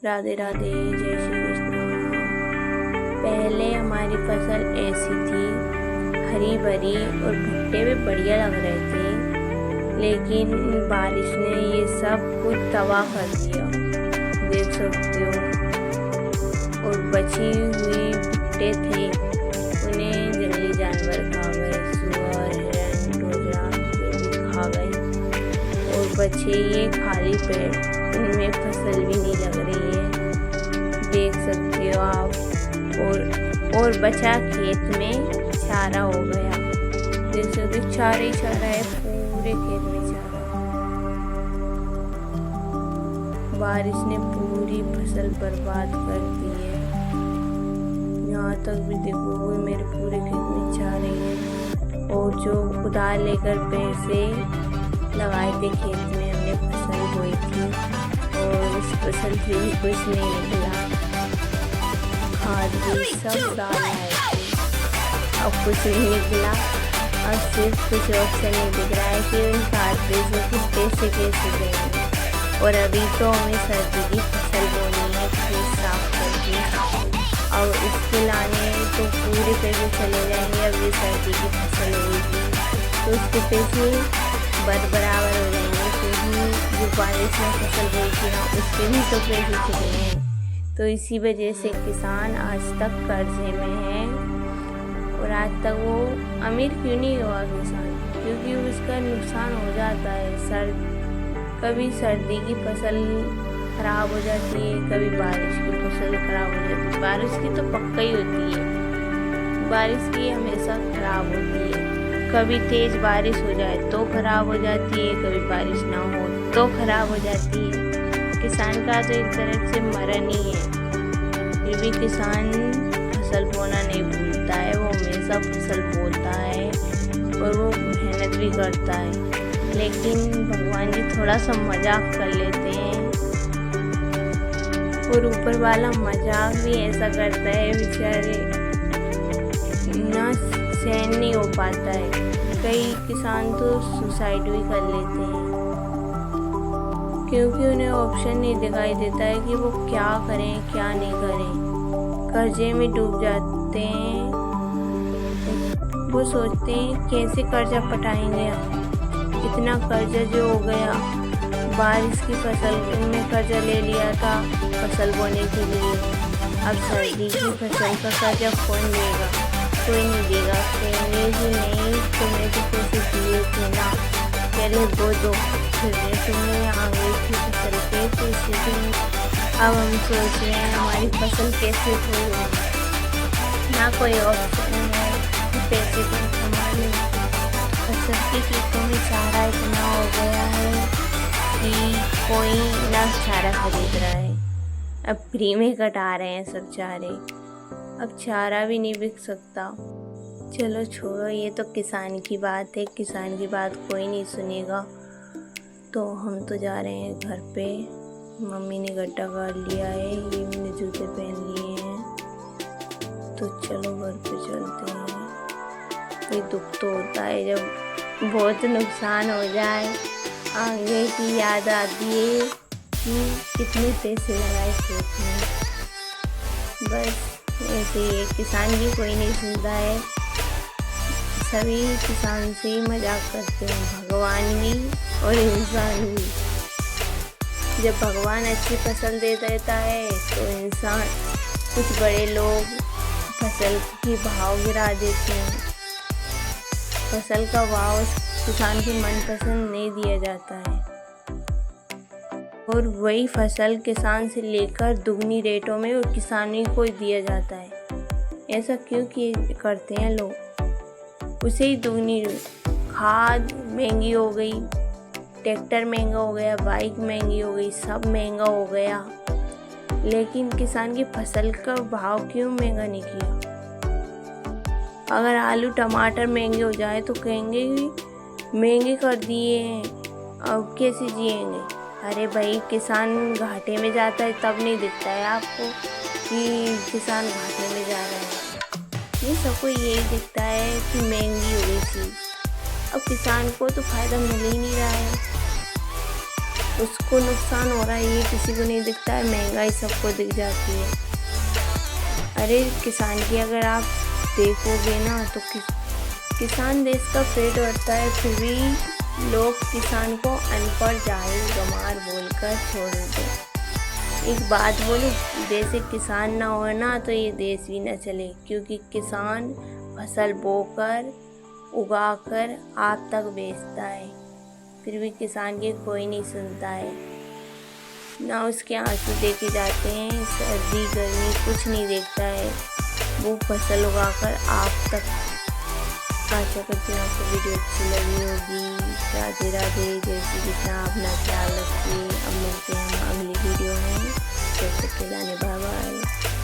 राधे राधे, जय श्री कृष्ण। पहले हमारी फसल ऐसी थी, हरी भरी और भुट्टे भी बढ़िया लग रहे थे, लेकिन बारिश ने ये सब कुछ तबाह कर दिया, देख सकते हो। और बची हुई भुट्टे थे, उन्हें जंगली जानवर खा गए, सुअर, हिरण, टोजरा जो भी खा गए। और बचे ये खाली पेड़, इनमें फसल भी नहीं लग रही है, देख सकते हो आप। और बचा खेत में चारा हो गया, देख सकते हो, चारा ही चारा है, पूरे खेत में चारा। बारिश ने पूरी फसल बर्बाद कर दी है। यहाँ तक भी देखो, मेरे पूरे खेत में चारे हैं। और जो उधार लेकर पैसे लगाए थे खेत में, हमने फसल बोई थी, और उस फसल से भी कुछ नहीं निकला। खाद भी सब डाल आए थे, अब कुछ नहीं निकला। अब सिर्फ कुछ ऑप्शन नहीं दिख रहा है कि उन खाद पैसों के पैसे कैसे देंगे। और अभी तो हमें सर्दी की फसल बोनी है, खेत साफ करके, और इसके लाने तो पूरे पैसे चले जाएंगे। अब ये सर्दी की फसल होगी तो उसके पैसे बराबर हो जाएंगे, क्योंकि जो बारिश में फसल बोई थी ना, उसके भी तो पैसे चले हैं। तो इसी वजह से किसान आज तक कर्जे में है। और आज तक वो अमीर क्यों नहीं हुआ किसान, क्योंकि उसका नुकसान हो जाता है। कभी सर्दी की फसल खराब हो जाती है, कभी बारिश की फसल खराब हो जाती है। बारिश की तो पक्का ही होती है, बारिश की हमेशा खराब होती है। कभी तेज बारिश हो जाए तो खराब हो जाती है, कभी बारिश ना हो तो खराब हो जाती है। किसान का तो एक तरह से मरण ही है। फिर भी किसान फसल बोना नहीं भूलता है, वो हमेशा फसल बोता है और वो मेहनत भी करता है। लेकिन भगवान जी थोड़ा सा मजाक कर लेते हैं, और ऊपर वाला मजाक भी ऐसा करता है, बेचारे ना सहन नहीं हो पाता है। कई किसान तो सुसाइड भी कर लेते हैं, क्योंकि उन्हें ऑप्शन नहीं दिखाई देता है कि वो क्या करें क्या नहीं करें। कर्जे में डूब जाते हैं, वो सोचते हैं कैसे कर्जा पटाएंगे। इतना कर्जा जो हो गया, बारिश की फसल में कर्जा ले लिया था फसल बोने के लिए, अब सर्दी की फसल का कर्जा कौन लेगा? कोई नहीं देगा। कहेंगे कि नहीं, तुमने तो पैसे दिए थे ना, पहले वो दो, फिर तुम्हें आगे की फसल के पैसे देंगे। अब हम सोच रहे हैं हमारी फसल कैसे होगी, ना कोई ऑप्शन है कि पैसे को कमा लें। फसल के खेतों में चारा इतना हो गया है कि कोई ना चारा खरीद रहा है, अब फ्री में कटा रहे हैं सब चारे। अब चारा भी नहीं बिक सकता। चलो छोड़ो, ये तो किसान की बात है, किसान की बात कोई नहीं सुनेगा। तो हम तो जा रहे हैं घर पे, मम्मी ने गड्ढा काट लिया है, ये मैंने जूते पहन लिए हैं, तो चलो घर पे चलते हैं। कोई दुख तो होता है जब बहुत नुकसान हो जाए, आगे की याद आती है कि कितने पैसे लगाए खेत में। बस ऐसे ही किसान भी कोई नहीं सुनता है, सभी किसान से ही मजाक करते हैं, भगवान भी और इंसान भी। जब भगवान अच्छी फसल दे देता है तो इंसान, कुछ बड़े लोग फसल की भाव गिरा देते हैं। फसल का भाव किसान के मनपसंद नहीं दिया जाता है, और वही फसल किसान से लेकर दुगनी रेटों में और किसानी को दिया जाता है। ऐसा क्यों करते हैं लोग? उसे ही दुगनी, खाद महंगी हो गई, ट्रैक्टर महंगा हो गया, बाइक महंगी हो गई, सब महंगा हो गया, लेकिन किसान की फसल का भाव क्यों महंगा नहीं किया? अगर आलू टमाटर महंगे हो जाए तो कहेंगे कि महंगे कर दिए हैं, अब कैसे जिएंगे। अरे भाई, किसान घाटे में जाता है तब नहीं दिखता है आपको कि किसान घाटे में जा रहा है। ये सबको यही दिखता है कि महंगी हो गई चीज़, अब किसान को तो फायदा मिल ही नहीं रहा है। उसको नुकसान हो रहा है ये किसी को नहीं दिखता है, महंगाई सबको दिख जाती है। अरे किसान की अगर आप देखोगे ना तो किसान देश का पेट भरता है, फिर भी लोग किसान को अनपढ़, जाहिल, गंवार बोलकर छोड़ देते। एक बात बोलूं, जैसे किसान ना हो ना तो ये देश भी ना चले, क्योंकि किसान फसल बोकर उगाकर आप तक बेचता है, फिर भी किसान की कोई नहीं सुनता है, ना उसके आंसू देखे जाते हैं, सर्दी गर्मी कुछ नहीं देखता है, वो फसल उगाकर आप तक। आशा करती हूँ आपको वीडियो अच्छी लगी होगी। राधे राधे, जय श्री कृष्ण। अपना ख्याल रखिए। अब मिलते हैं हम अगली वीडियो में। जब तक के लिए बाय बाय।